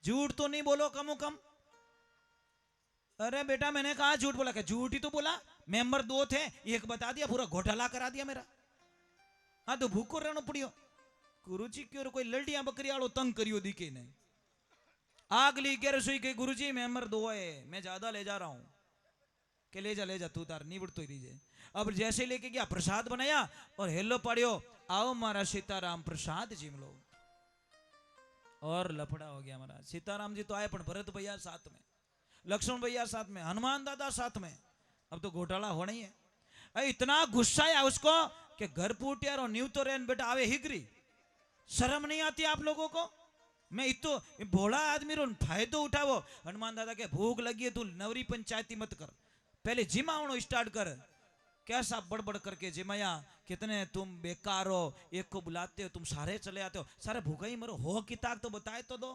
झूठ तो नहीं बोलो कम कम। अरे बेटा मैंने कहा झूठ बोला, क्या झूठ ही तो बोला। मेंबर 2 थे, एक बता दिया, पूरा घोटाला करा दिया मेरा। हाँ तो भूखो रहना पड़ियो। गुरुजी क्यों कोई लड़िया बकरी आलो तंग करियो दिखे ने। आग ली के रसोई के गुरुजी मेंबर 2 है, मैं ज्यादा ले जा रहा हूं। के ले जा तू तार नहीं बढ़तो लीजिए। अब जैसे लेके गया प्रसाद बनाया और हेलो पड़ियो, आओ मारा सीताराम प्रसाद जिम लो। और लफड़ा हो गया महाराज। सीताराम जी तो आए पर भरत भैया साथ में, लक्ष्मण भैया साथ में, हनुमान दादा साथ में। अब तो घोटाला होना ही है। इतना गुस्सा आया उसको कि घर फूट यार न्यू तो रेन बेटा आवे हिगरी। शर्म नहीं आती आप लोगों को। मैं इतो भोला आदमी रो फायदो उठावो। हनुमान दादा के भूख लगी है, तू नवरी पंचायती मत कर, पहले जिमावनो स्टार्ट कर। कैसा बड़बड़ करके जिमाया, कितने तुम बेकार हो, एक को बुलाते हो तुम सारे चले आते हो, सारे भूखा ही मरो। हो किताब तो बताए तो दो,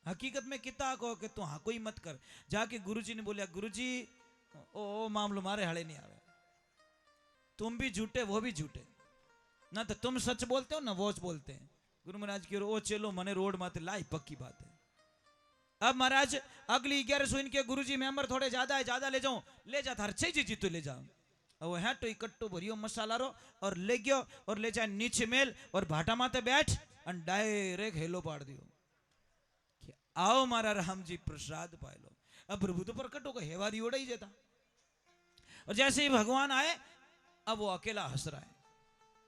हकीकत में किताब हो कि तू हाँ कोई मत कर। जाके गुरुजी ने बोलिया, गुरुजी ओ मामलो मारे हड़े नहीं आवे, तुम भी झूठे वो भी झूठे, ना तो तुम सच बोलते हो ना वो बोलते हैं। गुरु महाराज की ओ चलो मने रोड माते लाई पक्की बात है। अब महाराज अगली 1100 इनके गुरुजी मेंबर थोड़े ज्यादा है, ज्यादा ले जाऊं, ले जा थार छे जी तो ले जाओ। अब वो है तो इकट्ठो भरियो मसाला रो और ले गयो और ले जाए नीचे मेल और भाटा माते बैठ और डायरेक्ट हेलो पाड़ दियो, आओ मारा राम जी प्रसाद पाए लो। अब प्रभु तो प्रकट हो गए, हेवारी ओड़ा ही जाता। और जैसे ही भगवान आए, अब वो अकेला हंस रहा है।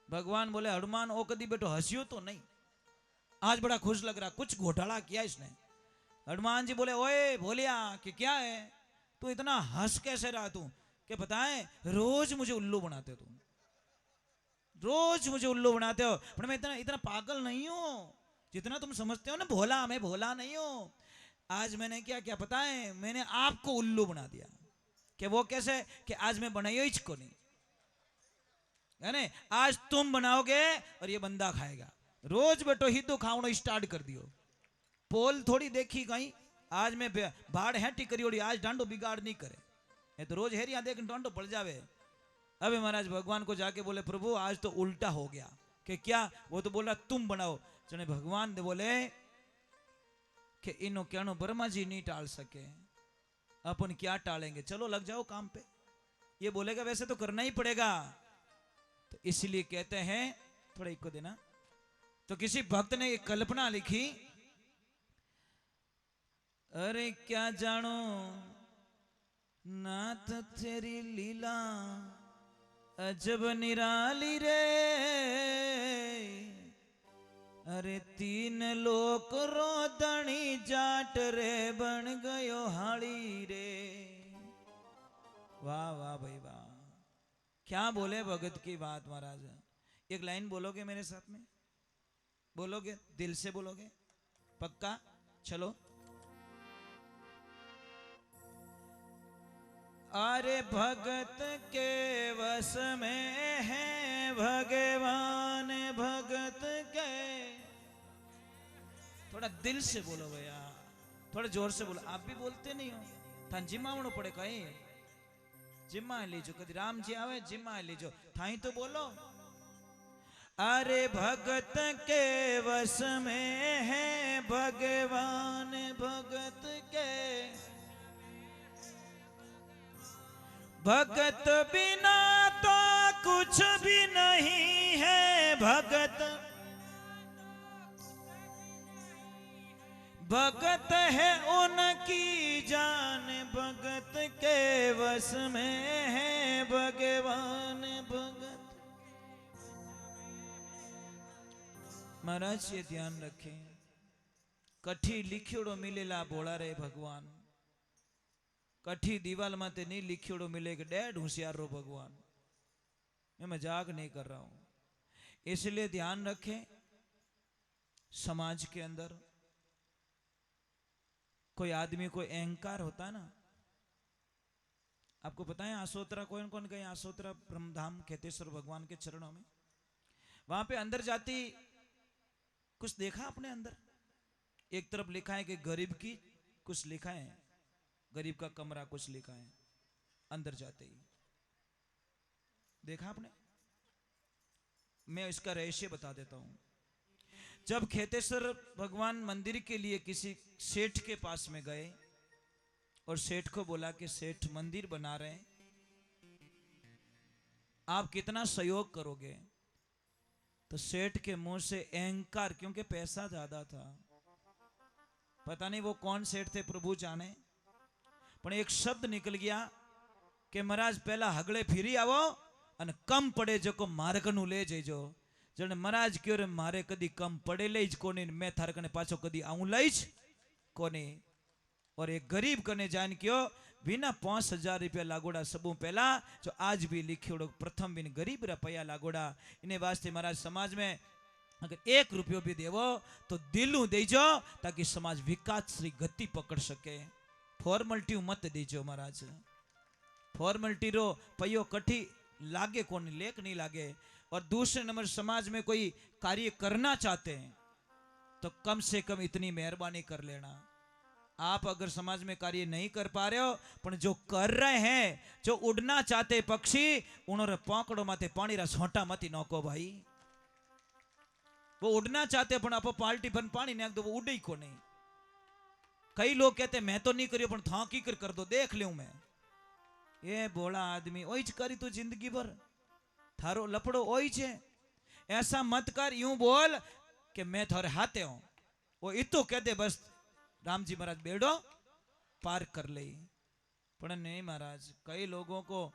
भगवान बोले, हनुमान ओ कदी बेटो हंसियो तो नहीं, आज बड़ा खुश लग रहा, कुछ घोटाला किया इसने। हनुमान जी बोले, ओए भोलिया कि क्या है, तू इतना हंस कैसे रहा तू, कि बताए रोज मुझे उल्लू बनाते हो, तुम रोज मुझे उल्लू बनाते हो, पर मैं इतना इतना पागल नहीं हूं जितना तुम समझते हो ना। भोला, मैं भोला नहीं हूं। आज मैंने क्या क्या पता है, मैंने आपको उल्लू बना दिया। कि वो कैसे, कि आज मैं बनाई इसको नहीं है ना, आज तुम बनाओगे और ये बंदा खाएगा। रोज बेटो ही तो खावनो स्टार्ट कर दियो। पोल थोड़ी देखी कहीं, आज मैं बाढ़ है टिकरी, आज डांडो बिगाड़ नहीं करे। ये तो रोज हेरिया देख डांडो पड़ जावे। अबे महाराज भगवान को जाके बोले, प्रभु आज तो उल्टा हो गया। कि क्या, वो तो बोला तुम बनाओ। जने भगवान ने बोले कि इनो कहनो ब्रह्मा जी नहीं टाल सके, अपन क्या टालेंगे, चलो लग जाओ काम पे। ये बोलेगा वैसे तो करना ही पड़ेगा, तो इसलिए कहते हैं, थोड़ा एक को देना। तो किसी भक्त ने एक कल्पना लिखी, अरे क्या जानो नाथ तेरी लीला अजब निराली रे, अरे 3 लोक रोदणी जाट रे बन गयो हाड़ी रे। वाह वाह भाई वाह, क्या बोले भगत की बात महाराज। एक लाइन बोलोगे मेरे साथ में, बोलोगे दिल से बोलोगे पक्का, चलो। अरे भगत के वश में है भगवान, भगत के, थोड़ा दिल से बोलो भैया, थोड़ा जोर से बोलो। आप भी बोलते नहीं हो, था जिम्मावनो पड़े कहीं, जिम्मा लीजो, कभी राम जी आवे जिम्मा लीजो, थाई तो बोलो। अरे भगत के वश में है भगवान, भगत के, भगत बिना तो कुछ भी नहीं है। भगत भगत है उनकी जान, भगत के वश में है भगवान, भगत। महाराज ये ध्यान रखें, कठी लिखियोड़ो मिलेला बोला रे भगवान, कठी दीवाल माते नहीं लिखियोड़ो मिले कि डेढ़ होशियार रो भगवान। मैं मजाक नहीं कर रहा हूं, इसलिए ध्यान रखें, समाज के अंदर कोई आदमी को अहंकार होता है ना। आपको पता है आसोत्रा कौन कौन गए, आसोत्रा ब्रह्मधाम खेतेश्वर भगवान के चरणों में, वहां पे अंदर जाती कुछ देखा अपने अंदर। एक तरफ लिखा है कि गरीब की, कुछ लिखा है गरीब का कमरा, कुछ लिखा है अंदर जाते ही। देखा आपने? मैं इसका रहस्य बता देता हूं। जब खेतेश्वर भगवान मंदिर के लिए किसी सेठ के पास में गए और सेठ को बोला कि सेठ मंदिर बना रहे हैं, आप कितना सहयोग करोगे? तो सेठ के मुंह से अहंकार, क्योंकि पैसा ज्यादा था, पता नहीं वो कौन सेठ थे प्रभु जाने, पर एक शब्द निकल गया कि महाराज पहला हगड़े फिरी आवो અને कम पड़े जो को मार्गनु ले जइजो। जने महाराज क्यों रे मारे कदी कम पड़े ले ज कोनी, मैं थार कने पाछो कदी आऊं लईज कोनी। और एक गरीब कने जान क्यों बिना 5000 रुपया लागोड़ा सबू पहला जो आज भी लिखियोड़ो प्रथम बिन गरीब रुपया लागोड़ा। इने वास्ते महाराज समाज में अगर 1 रुपयो भी देवो तो दिलू देजो ताकि समाज विकास श्री गति पकड़ सके। फॉर्मलिटी मत दीजो महाराज, फॉर्मलिटी रो पयो कठी लागे कौन लेक नहीं लागे। और दूसरे नंबर समाज में कोई कार्य करना चाहते हैं तो कम से कम इतनी मेहरबानी कर लेना। आप अगर समाज में कार्य नहीं कर पा रहे हो पर जो कर रहे हैं, जो उड़ना चाहते पक्षी, उन्होंने पॉकड़ो माथे पानी रा छोटा मती नौको भाई। वो उड़ना चाहते पर आप पाल्टी पर पानी नाख दो, वो उड़े ही को नहीं। कई लोग कहते मैं तो नहीं करियो पर था की कर दो देख लूं मैं। ये बोला आदमी ओई ज करी तू जिंदगी भर, थारो लपड़ो ओई छे। ऐसा मत कर, यूं बोल कि मैं थारे हाथे हूं। वो इतो कह दे बस राम जी महाराज बेड़ो पार कर ले। पर नहीं महाराज, कई लोगों को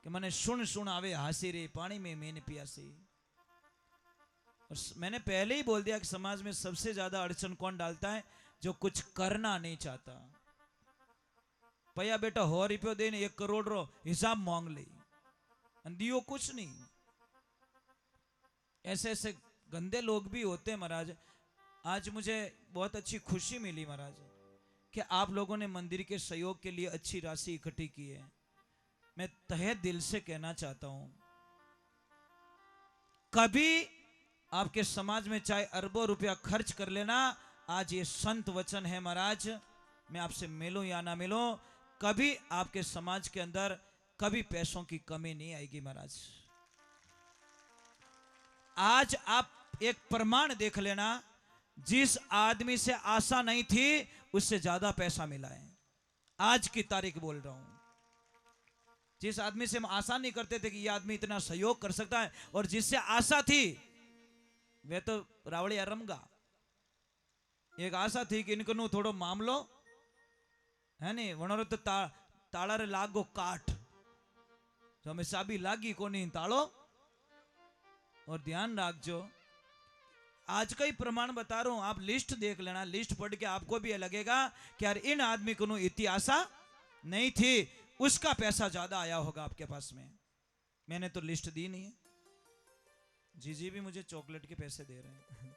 कि मैंने सुन आवे हासी रे पानी में मैंने पियासी। और मैंने पहले ही बोल दिया कि समाज में सबसे ज्यादा अड़चन कौन डालता है? जो कुछ करना नहीं चाहता। पया बेटा 100 रुपयो देने 1 करोड़ रो हिसाब मांग ली, दियो कुछ नहीं। ऐसे ऐसे गंदे लोग भी होते हैं महाराज। आज मुझे बहुत अच्छी खुशी मिली महाराज कि आप लोगों ने मंदिर के सहयोग के लिए अच्छी राशि इकट्ठी की है। मैं तहे दिल से कहना चाहता हूं, कभी आपके समाज में चाहे अरबों रुपया खर्च कर लेना, आज ये संत वचन है महाराज, मैं आपसे मिलूं या ना मिलूं, कभी आपके समाज के अंदर कभी पैसों की कमी नहीं आएगी महाराज। आज आप एक प्रमाण देख लेना, जिस आदमी से आशा नहीं थी उससे ज्यादा पैसा मिला है। आज की तारीख बोल रहा हूं। जिस आदमी से हम आशा नहीं करते थे कि यह आदमी इतना सहयोग कर सकता है, और जिससे आशा थी वे तो रावड़िया रमगा। एक आशा थी कि इनको थोड़ो मामलो है नहीं वनो तो ताड़ा रे लागो काट, तो हमें साबी लागी को नहीं ताड़ो। और ध्यान रखजो, आज का ही प्रमाण बता रहा हूं, आप लिस्ट देख लेना, लिस्ट पढ़ के आपको भी लगेगा कि यार इन आदमी को इतनी आशा नहीं थी, उसका पैसा ज्यादा आया होगा आपके पास में। मैंने तो लिस्ट दी नहीं है, जीजी भी मुझे चॉकलेट के पैसे दे रहे हैं।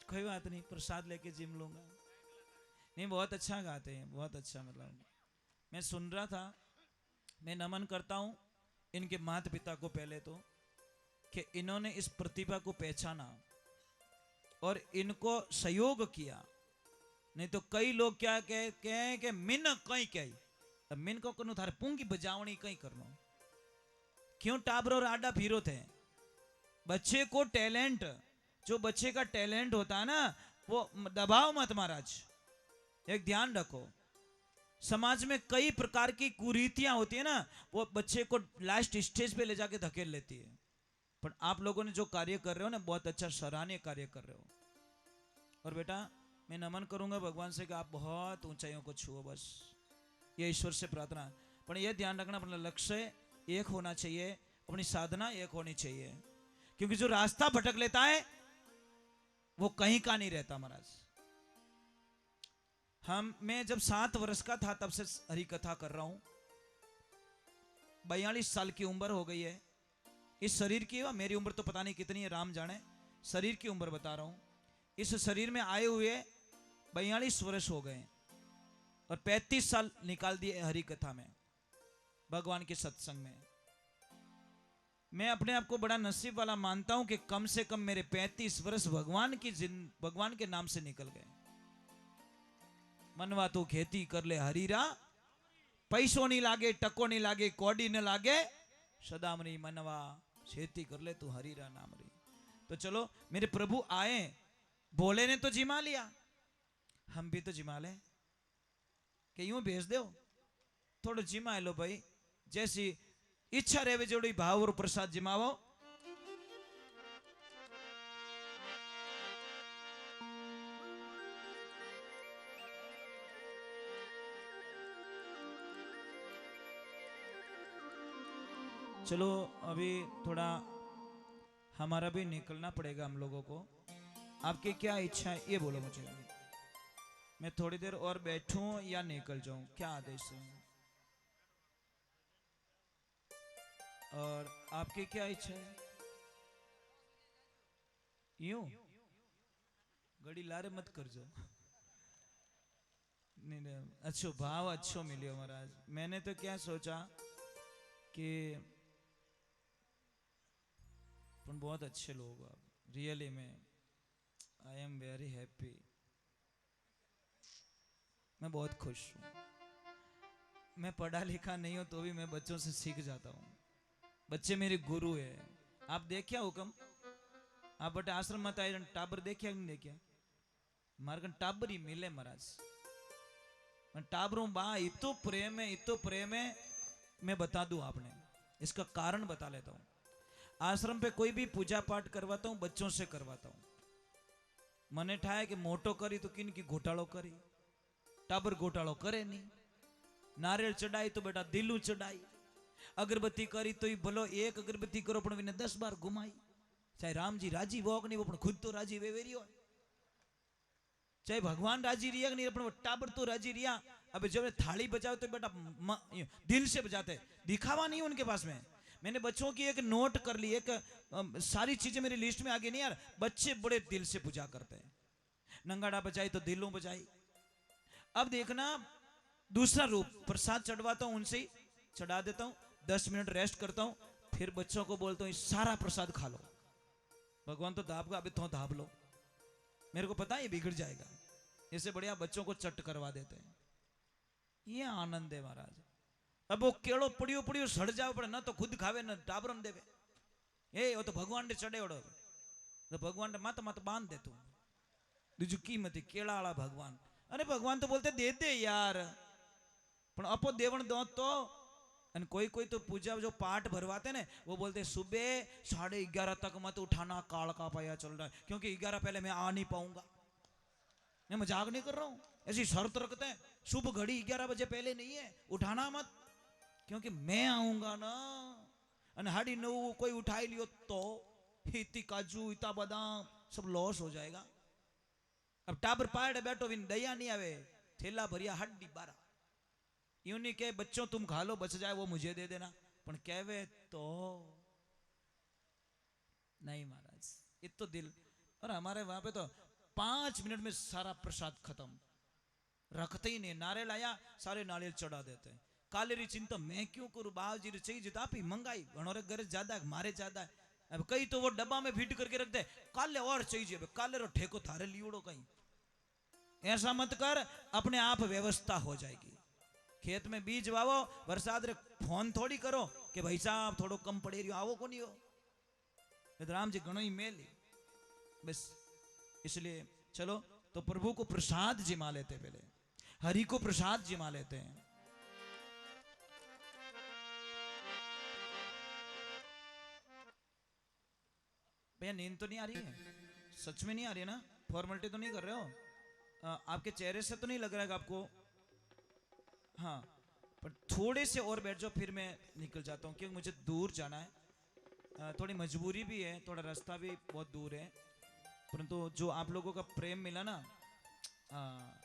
कोई बात नहीं, प्रसाद लेके जिम लूंगा। नहीं, बहुत अच्छा गाते हैं, बहुत अच्छा। मतलब मैं सुन रहा था, मैं नमन करता हूं इनके माता पिता को पहले तो, कि इन्होंने इस प्रतिभा को पहचाना और इनको सहयोग किया। नहीं तो कई लोग क्या कहें कि मिन कहीं कही मिन को कनु थारे पूंगी बजावनी कहीं करनो, क्यों टाबरो आडा फिरो थे। बच्चे को टैलेंट, जो बच्चे का टैलेंट होता है ना, वो दबाव मत महाराज। एक ध्यान रखो, समाज में कई प्रकार की कुरीतियां होती है ना, वो बच्चे को लास्ट स्टेज पे ले जाके धकेल लेती है। पर आप लोगों ने जो कार्य कर रहे हो ना, बहुत अच्छा सराहनीय कार्य कर रहे हो। और बेटा मैं नमन करूंगा भगवान से कि आप बहुत ऊंचाइयों को छुओ, बस ये ईश्वर से प्रार्थना। पर यह ध्यान रखना, अपना लक्ष्य एक होना चाहिए, अपनी साधना एक होनी चाहिए। क्योंकि जो रास्ता भटक लेता है वो कहीं का नहीं रहता महाराज। मैं जब 7 वर्ष का था तब से हरि कथा कर रहा हूं। 42 साल की उम्र हो गई है। इस शरीर की, मेरी उम्र तो पता नहीं कितनी है, राम जाने, शरीर की उम्र बता रहा हूं। इस शरीर में आए हुए 42 वर्ष हो गए और 35 साल निकाल दिए हरि कथा में, भगवान के सत्संग में। मैं अपने आप को बड़ा नसीब वाला मानता हूं कि कम से कम मेरे 35 वर्ष भगवान के नाम से निकल गए। मनवा तू खेती कर ले हरीरा, पैसों नहीं लागे, टको नहीं लागे, कौड़ी न लागे, सदामनी मनवा खेती कर ले तू हरीरा नामरी। तो चलो मेरे प्रभु आए, बोले ने तो जिमा लिया, हम भी तो जिमा लें, कि यूं भेज दो थोड़ा जिमा लो भाई, जैसी इच्छा रहे जोड़ी भाव और प्रसाद जिमावो। चलो अभी थोड़ा हमारा भी निकलना पड़ेगा हम लोगों को। आपकी क्या इच्छा है ये बोलो मुझे, मैं थोड़ी देर और बैठूं या निकल जाऊं, क्या आदेश है? और आपकी क्या इच्छा है? यूं घड़ी लारे मत कर जो। नहीं नहीं, अच्छो भाव अच्छो मिलियो महाराज। मैंने तो क्या सोचा कि पण बहुत अच्छे लोग आप, रियली में आई एम वेरी हैप्पी, मैं बहुत खुश हूँ। मैं पढ़ा लिखा नहीं हूं तो भी मैं बच्चों से सीख जाता हूँ, बच्चे मेरे गुरु है। आप देखिया हुक्म, आप बटे आश्रम मत आए टाबर देखिया नहीं देखिया, मारे कन टाबर ही मिले महाराज, टाबरों बा इतो प्रेम है, इतो प्रेम है। मैं बता दूं आपने, इसका कारण बता लेता हूं। आश्रम पे कोई भी पूजा पाठ करवाता हूं बच्चों से करवाता हूं। मने ठाए कि मोटो करी तो किन की घोटालो करी, टाबर घोटालो करे नहीं। नारियल चढ़ाई तो बेटा दिलू चढ़ाई, अगरबत्ती करी तो ही भलो एक अगरबत्ती करो पण विने 10 बार घुमाई। चाहे राम जी राजी वो नहीं, वो पण खुद तो राजी वेवेरी हो। चाहे भगवान राजी रिया नहीं, अपन टाबर तो राजी रिया। अब जब थाली बजाओ तो बेटा दिल से बजाते, दिखावा नहीं उनके पास में। मैंने बच्चों की एक नोट कर ली, एक सारी चीजें मेरी लिस्ट में आगे नहीं यार, बच्चे बड़े दिल से पूजा करते हैं। नंगाड़ा बजाई तो दिलों बजाई। अब देखना दूसरा रूप, प्रसाद चढ़वाता हूं उनसे ही चढ़ा देता हूं, 10 मिनट रेस्ट करता हूं, फिर बच्चों को बोलता हूं सारा प्रसाद खा लो। भगवान तो धाप का, अभी तो धाप लो, मेरे को पता है ये बिगड़ जाएगा, इससे बढ़िया बच्चों को चट करवा देते हैं। ये आनंद है महाराज। अब वो केड़ो पड़ियो पड़ियो सड़ जाओ पड़े ना, तो खुद खावे ना टाबरम देवे, ए वो तो भगवान ने चढ़े ओढ़ो, तो भगवान ने मत मत बांध दे तू दूजू कीमती केड़ा वाला भगवान। अरे भगवान तो बोलते दे दे यार, पण अपो देवण दो तो। कोई कोई तो पूजा जो पाठ भरवाते ने वो बोलते सुबह 11:30 तक मत उठाना, काल का पाया चल रहा है, क्योंकि 11 पहले मैं आ नहीं पाऊंगा। मैं मजाक नहीं कर रहा हूं, ऐसी शर्त रखते हैं, शुभ घड़ी 11 बजे पहले नहीं है, उठाना मत, क्योंकि मैं आऊंगा ना। अन 9:30 कोई उठाई लियो तो इतनी काजू इतना बादाम सब लॉस हो जाएगा। अब टाबर पाड़ बैठो बिन दया नहीं आवे, थैला भरिया हड्डी 12, यूं नहीं के बच्चों तुम खा लो बच जाए वो मुझे दे देना, पण कहवे तो नहीं महाराज, इतो दिल। और हमारे वहां पे तो 5 मिनट में सारा प्रसाद खत्म, रखते ही नहीं। नारियल आया सारे नारियल चढ़ा देते हैं। काले री चिंता मैं क्यों करूं, बाबू जी चाहिए जिता आप मंगाई घणोरे घर ज्यादा है मारे ज्यादा है। अब कई तो वो डब्बा में फिट करके रख दे, काले और चाहिए, काले रो ठेको थारे लियोड़ो कहीं। ऐसा मत कर, अपने आप व्यवस्था हो जाएगी। खेत में बीज वावो, बरसात रे फोन थोड़ी करो कि भाई साहब थोड़ो कम पड़े रही आवो को नहीं हो। राम जी घणो ही मेली बस, इसलिए चलो तो प्रभु को प्रसाद जिमा लेते, पहले हरि को प्रसाद जिमा लेते हैं। भैया नींद तो नहीं आ रही है, सच में नहीं आ रही है ना, फॉर्मेलिटी तो नहीं कर रहे हो? आपके चेहरे से तो नहीं लग रहा है आपको? हाँ, पर थोड़े से और बैठ जाओ, फिर मैं निकल जाता हूँ, क्योंकि मुझे दूर जाना है। थोड़ी मजबूरी भी है, थोड़ा रास्ता भी बहुत दूर है, परंतु जो आप लोगों का प्रेम मिला ना,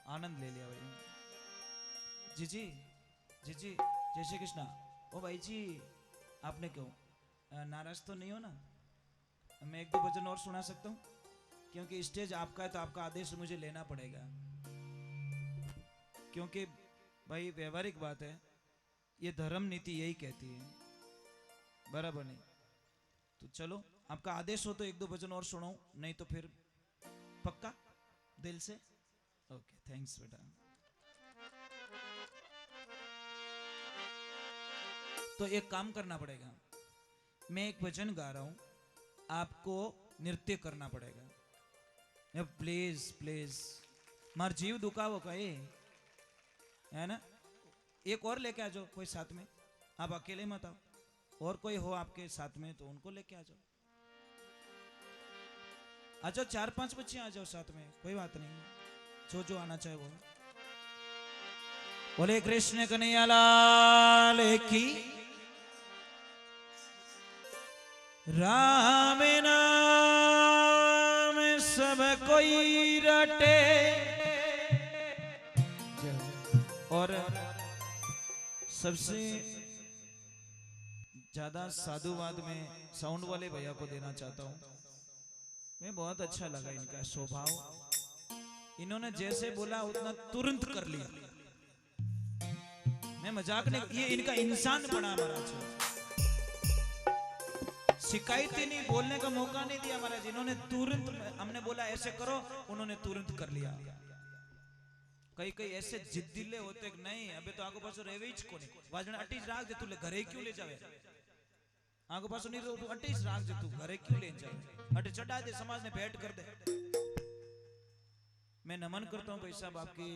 आनंद ले लिया भाई। जी जी जी जी, जय श्री कृष्णा। ओ भाई जी, आपने क्यों नाराज तो नहीं हो ना? मैं 1-2 भजन और सुना सकता हूँ, क्योंकि स्टेज आपका है तो आपका आदेश मुझे लेना पड़ेगा, क्योंकि भाई व्यवहारिक बात है, ये धर्म नीति यही कहती है, बराबर नहीं? तो चलो आपका आदेश हो तो 1-2 भजन और सुनाऊं, नहीं तो फिर पक्का दिल से। ओके थैंक्स बेटा। तो एक काम करना पड़ेगा, मैं एक भजन गा रहा हूं, आपको नृत्य करना पड़ेगा। प्लीज प्लीज मार जीव दुखावो कहे है ना। एक और लेके आ जाओ कोई साथ में, आप अकेले मत आओ, और कोई हो आपके साथ में तो उनको लेके आ जाओ। आ जाओ 4-5 बच्चे आ जाओ साथ में, कोई बात नहीं, जो आना चाहे वो। बोले कृष्ण कन्हैया लाल की। राम नाम सब कोई रटे, और सबसे ज्यादा साधुवाद में साउंड वाले भैया को देना चाहता हूं। मैं बहुत अच्छा लगा इनका स्वभाव, इन्होंने जैसे बोला उतना तुरंत कर लिया। मैं मजाक नहीं, ये इनका इंसान बना महाराज, शिकायत ही नहीं, बोलने का मौका नहीं दिया महाराज। इन्होंने तुरंत, हमने बोला ऐसे करो, उन्होंने तुरंत कर लिया। कई कई ऐसे जिद्दीले होते कि नहीं अबे तो आगो पासो रेवे ज कोनी, वाजने अटीज राख दे, तू ले घरे क्यों ले जावे, आगो पासो नहीं रो, तू अटीज राख दे, तू घरे क्यों ले जावे, अटे चढ़ा दे, समाज ने भेंट कर दे। मैं नमन करता हूं भाई साहब, आपकी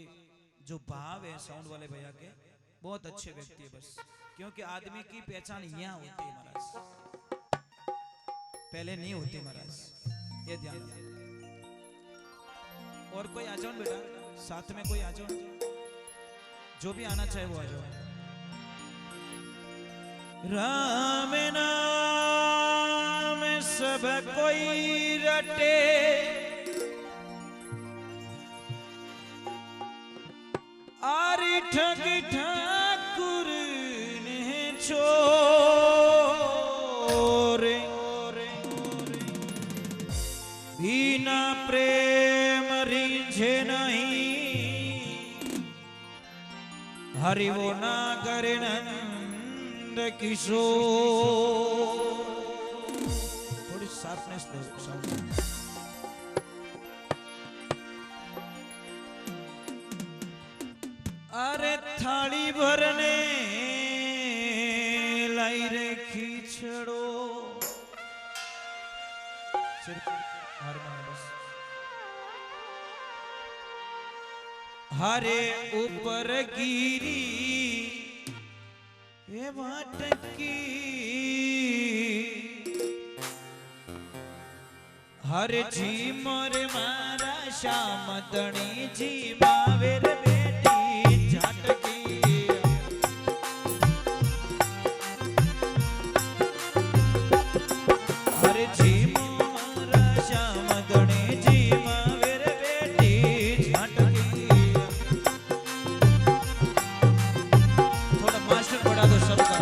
जो भाव है साउंड वाले भैया के, बहुत अच्छे व्यक्ति है बस, क्योंकि आदमी की पहचान यहाँ होती है महाराज, पहले नहीं होती महाराज, ये ध्यान रखना। और कोई आ जाओ बेटा, साथ में कोई आ जाओ, जो भी आना चाहे वो आ जाओ। राम नाम सब कोई रटे, आरी ठग ठाकुर ने छोरे, बिना प्रेम रिझे नहीं, हरि वो ना करे नंद किशोर। थोड़ी शार्पनेस दो साउंड। अरे थाली भरने लाई रे खींचड़ो, सिर्फ हरे ऊपर गिरी ये वाटकी, हर जी मोर मारा श्याम दणी जी मावेर बेटी झटकी, हर जी मोरा श्याम दणी जी मावेर बेटी झटकी। थोड़ा मास्टर बढ़ा दो सबका।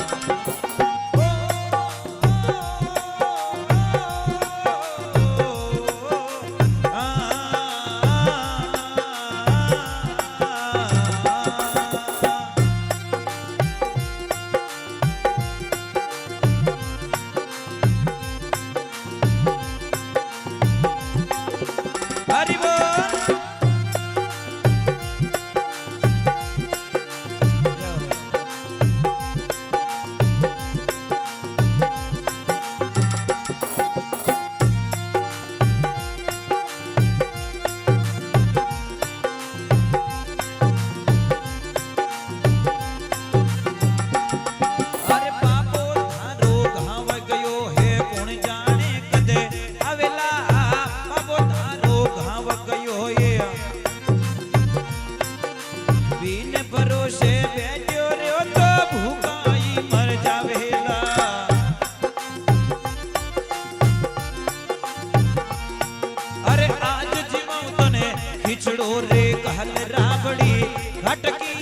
खिचड़ो रे कहल रावड़ी घटकी,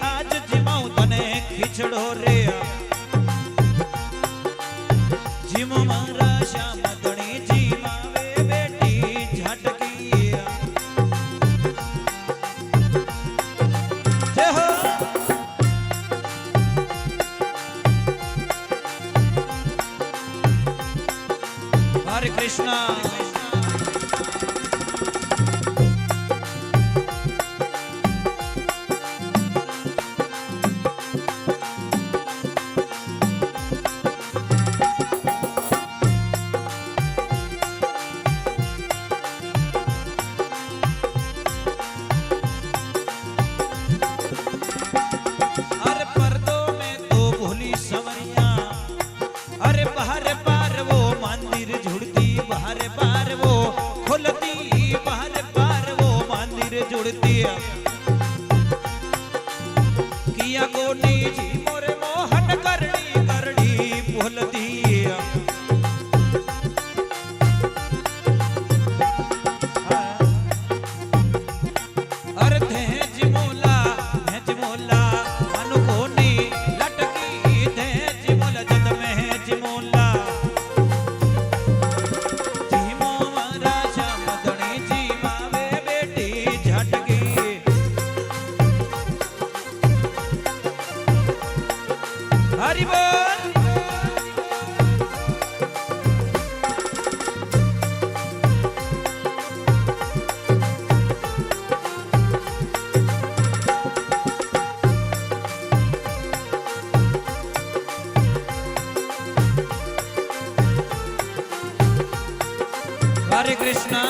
आज जिमाऊ तने खिचड़ो रे जिम मारा श्याम दणी जी मावे बेटी झटकी। जय हो हरे कृष्णा। मोरे जुड़ती किया गोनी जी मोरे मोहन करड़ी करड़ी बोलती हरि बोल। हरे कृष्णा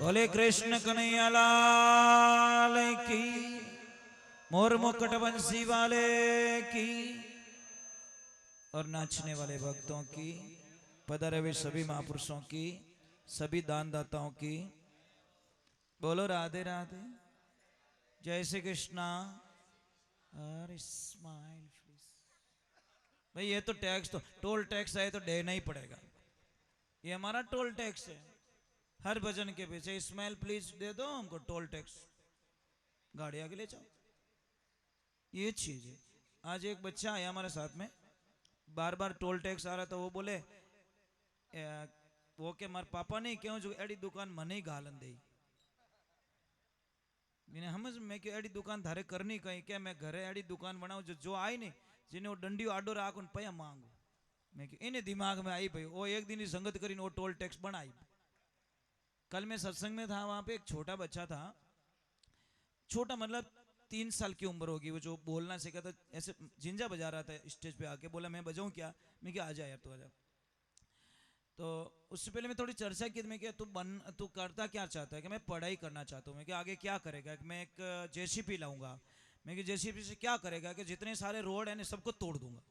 बोले कृष्ण कन्हैया लाल की, मोर मुकुट बंसी वाले की, और नाचने वाले भक्तों की, पधारे हुए सभी महापुरुषों की, सभी दानदाताओं की। बोलो राधे राधे, जय श्री कृष्णा। अरे स्माइल प्लीज भाई, ये तो टैक्स, तो टोल टैक्स है तो देना ही पड़ेगा। ये हमारा टोल टैक्स है, हर भजन के पीछे स्माइल प्लीज दे दो हमको, टोल टैक्स, गाड़ी आगे ले जाओ, ये चीज है। आज एक बच्चा आया हमारे साथ में, बार बार टोल टैक्स आ रहा था, वो बोले वो के मार पापा ने क्यों जो एडी दुकान मने ही गालन दे मैंने समझ मैं क्यों एडी दुकान धारे करनी कहीं क्या मैं घरे एडी दुकान बनाऊं जो जो आई नहीं जिन्हें वो डंडी आडो राखो पया मांगू मैं क्यों इन्हें दिमाग में आई भाई वो एक दिन ही संगत करी वो टोल टैक्स बनाई। कल मैं सत्संग में था वहां पे एक छोटा बच्चा था, छोटा मतलब 3 साल की उम्र होगी, वो जो बोलना सीखा था ऐसे झिंझा बजा रहा था स्टेज पे आके, बोला मैं बजाऊं क्या, मैं क्या आ जा यार तू आ जा। तो उससे पहले मैं थोड़ी चर्चा की, मैं क्या तू करता क्या चाहता है कि मैं पढ़ाई करना चाहता हूँ, मैं क्या आगे क्या करेगा कि मैं एक जेसीपी लाऊंगा, मैं कि जेसीपी से क्या करेगा कि जितने सारे रोड है ना सबको तोड़ दूंगा।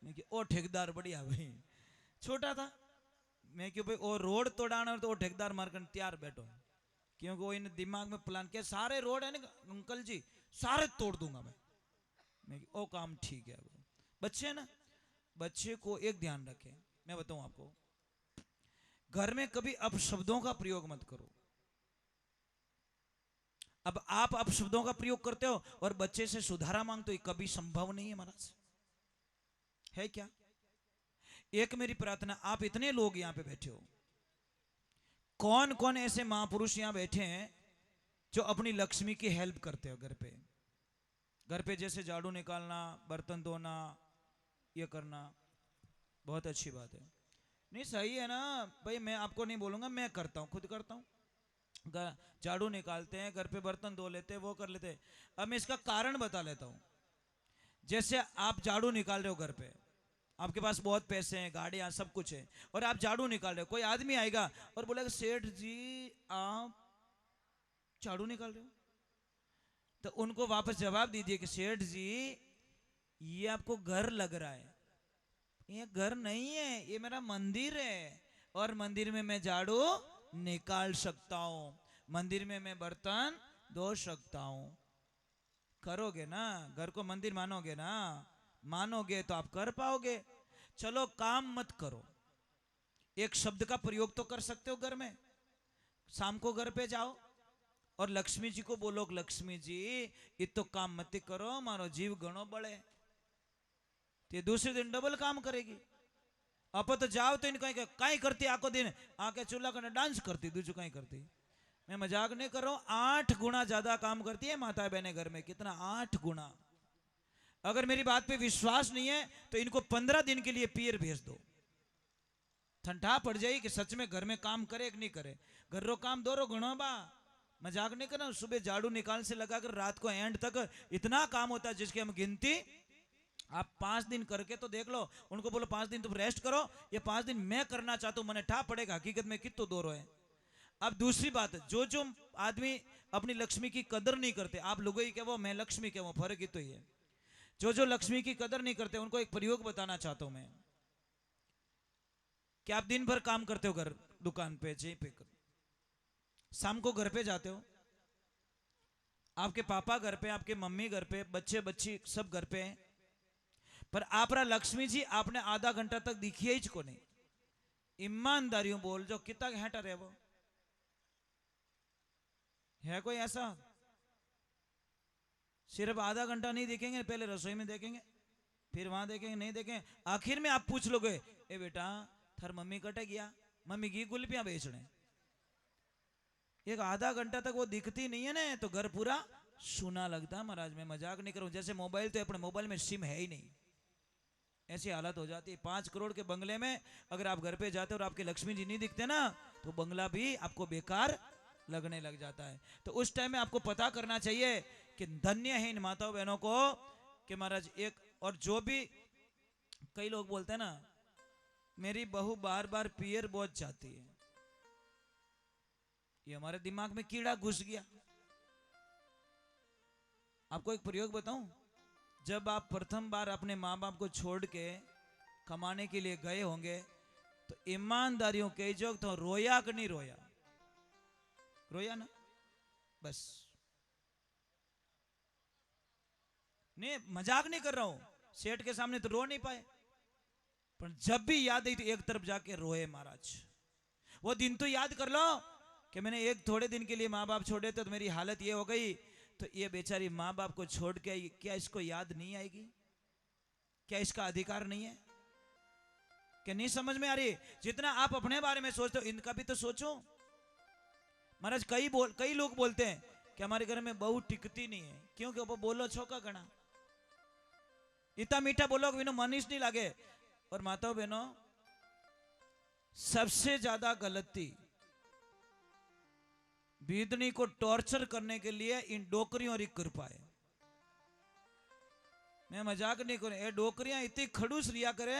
मैं कि ओ ठेकेदार बढ़िया भाई, छोटा था मैं क्यों भाई वो रोड तोड़ाना तो वो ठेकेदार मारकर तैयार बैठो है, क्योंकि वो इन दिमाग में प्लान किया सारे रोड है ना अंकल जी सारे तोड़ दूंगा मैं कि ओ काम ठीक है। बच्चे ना, बच्चे को एक ध्यान रखें, मैं बताऊं आपको, घर में कभी अपशब्दों का प्रयोग मत करो। अब आप अपशब्दों का प्रयोग करते हो और बच्चे से सुधारा मांगते हो, कभी संभव नहीं है महाराज, है क्या। एक मेरी प्रार्थना, आप इतने लोग यहां पे बैठे हो, कौन कौन ऐसे महापुरुष यहां बैठे हैं जो अपनी लक्ष्मी की हेल्प करते हो घर पे, घर पे जैसे झाड़ू निकालना, बर्तन धोना, ये करना, बहुत अच्छी बात है, नहीं सही है ना भाई, मैं आपको नहीं बोलूंगा, मैं करता हूं, खुद करता हूं, झाड़ू निकालते हैं, घर पे बर्तन धो लेते हैं, वो कर लेते हैं। अब मैं इसका कारण बता लेता हूं, जैसे आप झाड़ू निकाल रहे हो घर पे, आपके पास बहुत पैसे हैं, गाड़ियां सब कुछ है, और आप झाड़ू निकाल रहे हो, कोई आदमी आएगा और बोलेगा सेठ जी आप झाड़ू निकाल रहे हो, तो उनको वापस जवाब दीजिए कि सेठ जी ये आपको घर लग रहा है, ये घर नहीं है, ये मेरा मंदिर है, और मंदिर में मैं झाड़ू निकाल सकता हूं, मंदिर में मैं बर्तन धो सकता हूं। करोगे ना, घर को मंदिर मानोगे ना, मानोगे तो आप कर पाओगे। चलो काम मत करो, एक शब्द का प्रयोग तो कर सकते हो घर में, शाम को घर पे जाओ और लक्ष्मी जी को बोलो लक्ष्मी जी ये तो काम मत करो, मारो जीव घणो बड़े, तो दूसरे दिन डबल काम करेगी। आप तो जाओ तो इनका कहीं करती आको दिन आके चूल्हा करने डांस करती, दूसरी कहीं करती, मैं मजाक नहीं कर रहा हूं, 8 गुना ज्यादा काम करती है माता बहने घर में, कितना 8 गुना। अगर मेरी बात पे विश्वास नहीं है तो इनको 15 दिन के लिए पियर भेज दो, ठंडा पड़ जाएगी कि सच में घर में काम करे कि नहीं करे, घर रो काम दो रो घणो बा, मजाक नहीं करना। सुबह झाड़ू निकाल से लगाकर रात को एंड तक इतना काम होता है जिसकी हम गिनती, आप 5 दिन करके तो देख लो, उनको बोलो 5 दिन तुम रेस्ट करो, ये 5 दिन मैं करना चाहता हूं, मैंने ठा पड़ेगा हकीकत में कितो दो है। अब दूसरी बात, जो जो आदमी अपनी लक्ष्मी की कदर नहीं करते, आप लोगों ही कहो मैं लक्ष्मी कहो, फर्क ही तो ही है। जो जो लक्ष्मी की कदर नहीं करते उनको एक प्रयोग बताना चाहता हूं मैं, कि आप दिन भर काम करते हो घर दुकान पे जी पे कर, शाम को घर पे जाते हो, आपके पापा घर पे, आपके मम्मी घर पे, बच्चे बच्ची सब घर पे हैं, पर आप लक्ष्मी जी आपने आधा घंटा तक दिखिए ही को नहीं, ईमानदारियों बोल जो कितना हेटर है वो, है कोई ऐसा? सिर्फ आधा घंटा नहीं देखेंगे, पहले रसोई में देखेंगे, फिर वहां देखेंगे, नहीं देखेंगे, आखिर में आप पूछ लोगे ए बेटा थर मम्मी कटे गया, मम्मी की गुलपियां बेचने, एक आधा घंटा तक वो दिखती नहीं है ना, तो घर पूरा सुना लगता है महाराज, मैं मजाक नहीं करूं, जैसे मोबाइल तो अपने मोबाइल में सिम है ही नहीं, ऐसी हालत हो जाती है। 5 करोड़ के बंगले में अगर आप घर पे जाते हो और आपके लक्ष्मी जी नहीं दिखते ना, तो बंगला भी आपको बेकार लगने लग जाता है। तो उस टाइम में आपको पता करना चाहिए कि धन्य है इन माताओं बहनों को कि महाराज एक, और जो भी कई लोग बोलते हैं ना मेरी बहू बार बार पियर बहुत चाहती है, ये हमारे दिमाग में कीड़ा घुस गया। आपको एक प्रयोग बताऊं, जब आप प्रथम बार अपने माँ बाप को छोड़ के कमाने के लिए गए होंगे तो ईमानदारियों के जो तो रोया कि नहीं रोया? रोया ना, बस नहीं मजाक नहीं कर रहा हूं, सेठ के सामने तो रो नहीं पाए, पर जब भी याद आई तो एक तरफ जाके रोए महाराज। वो दिन तो याद कर लो कि मैंने एक थोड़े दिन के लिए माँ बाप छोड़े तो मेरी हालत ये हो गई, तो ये बेचारी माँ बाप को छोड़ के क्या इसको याद नहीं आएगी? क्या इसका अधिकार नहीं है? कि नहीं समझ में आ रही? जितना आप अपने बारे में सोचते हो इनका भी तो सोचो। महाराज कई लोग बोलते हैं कि हमारे घर में बहू टिकती नहीं है, क्योंकि वो बोलो छोका गणा, इतना मीठा बोलो कि मनीष नहीं लागे। और माताओं बहनों, सबसे ज्यादा गलती बीदनी को टॉर्चर करने के लिए इन डोकरियों की कृपा है। मैं मजाक नहीं करूं, ये डोकरियां इतनी खड़ूस रिया करे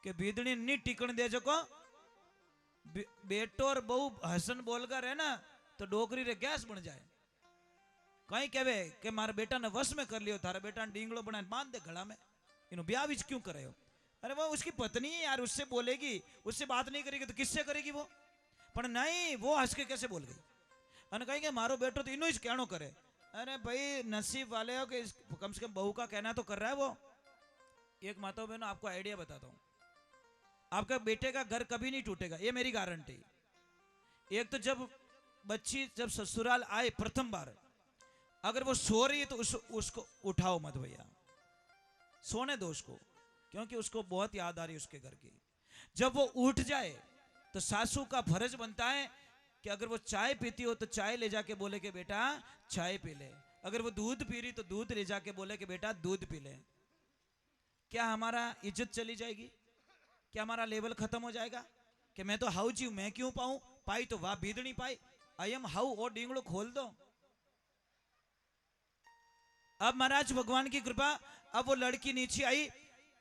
कि बीदनी नहीं टिकन दे सको। बेटो और बहू हसन बोलकर है ना तो डोकरी रे गैस बन जाए। कहीं कहे कि मारा बेटा ने वश में कर लियो, थारा बेटा ने डींगड़ो बनाए बांध दे गला में, इन्हों ब्याह विच क्यों करे हो? अरे वो उसकी पत्नी है यार, उससे बोलेगी, उससे बात नहीं करेगी तो किससे करेगी वो? पर नहीं, वो हंस के कैसे बोल गई और कहेंगे मारो बेटो तो इनो ही कहनो करे। अरे भाई नसीब वाले हो कि कम से कम बहू का कहना तो कर रहा है वो। एक माता बहनों आपको आइडिया बताता हूं, आपका बेटे का घर कभी नहीं टूटेगा, ये मेरी गारंटी। एक तो जब बच्ची जब ससुराल आए प्रथम बार, अगर वो सो रही है तो उसको उठाओ मत भैया, सोने दो उसको, क्योंकि उसको बहुत याद आ रही है उसके घर की। जब वो उठ जाए तो सासू का फर्ज बनता है कि अगर वो चाय पीती हो तो चाय ले जाके बोले कि बेटा चाय पी ले, अगर वो दूध पी रही तो दूध ले जाके बोले कि बेटा दूध पी ले। क्या हमारा इज्जत चली जाएगी? क्या हमारा लेवल खत्म हो जाएगा कि मैं तो हाउ जी मैं क्यों पाऊं? पाई तो वाह बीदनी पाई, आई एम हाउ, और डींगड़ो खोल दो। अब महाराज भगवान की कृपा, अब वो लड़की नीचे आई,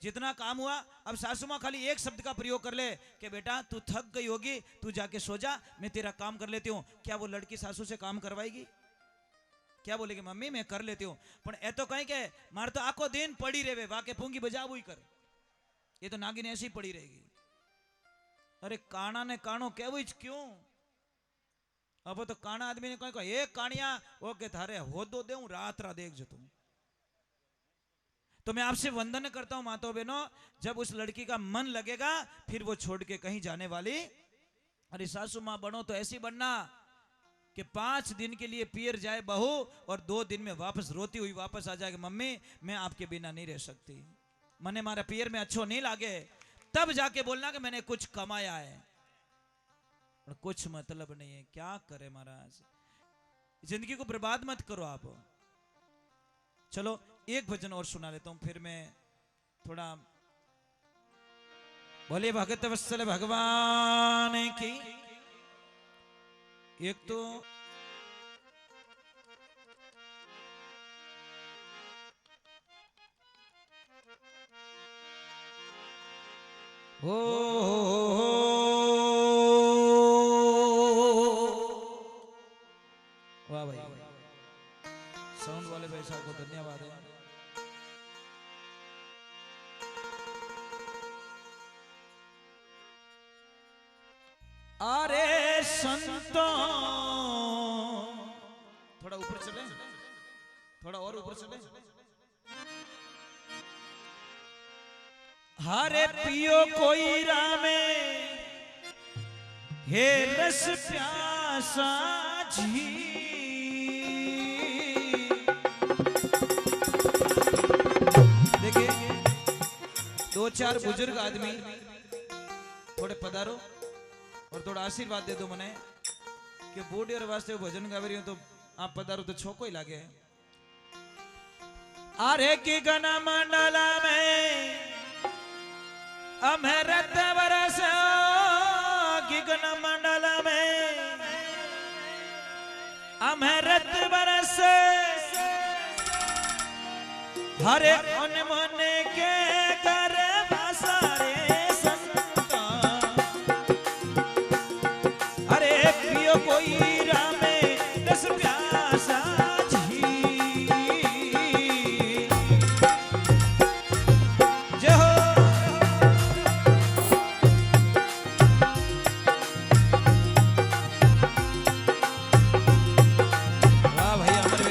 जितना काम हुआ, अब सासू मां खाली एक शब्द का प्रयोग कर ले कि बेटा तू थक गई होगी, तू जाके सो जा, मैं तेरा काम कर लेती हूँ। क्या वो लड़की सासू से काम करवाएगी? क्या बोलेगी? मम्मी मैं कर लेती हूँ। पर ए तो कहीं के मार तो आखो दिन पड़ी रहे वाके पूंगी बजाबू ही कर, ये तो नागिन ऐसी ही पड़ी रहेगी। अरे काना ने कानो कहू क्यों? अब तो काना आदमी ने कहा एक कानिया वो के थारे होदो दे रात रा देख जो तुम। तो मैं आपसे वंदन करता हूं माताओं बहनों, जब उस लड़की का मन लगेगा फिर वो छोड़ के कहीं जाने वाली। अरे सासू मां बनो तो ऐसी बनना कि 5 दिन के लिए पियर जाए बहू और 2 दिन में वापस रोती हुई वापस आ जाएगी, मम्मी मैं आपके बिना नहीं रह सकती, मने मारा पियर में अच्छो नहीं लागे। तब जाके बोलना कि मैंने कुछ कमाया है, और कुछ मतलब नहीं है। क्या करे महाराज, जिंदगी को बर्बाद मत करो आप। चलो एक भजन और सुना लेता हूं, फिर मैं थोड़ा। बोले भगत वत्सल भगवान की। एक तो वाह भाई, साउंड वाले भाई साहब को धन्यवाद है। अरे संतों, थोड़ा ऊपर चले, थोड़ा और ऊपर चले। हरे पियो कोई रामे हे रस प्यासा जी। देखिए 2-4 बुजुर्ग आदमी थोड़े पधारो और थोड़ा आशीर्वाद दे दो मने कि बूढ़ी और वास्ते भजन गा रही हो तो आप पधारो तो छोको ही लागे। अरे की गना मंडला में अमृत बरस, की गना मंडला में अमृत बरस, हरे अनमन के कर बसारे संता। अरे पियो कोई रामे रस प्यासा जी। जय हो। वाह भाई अमर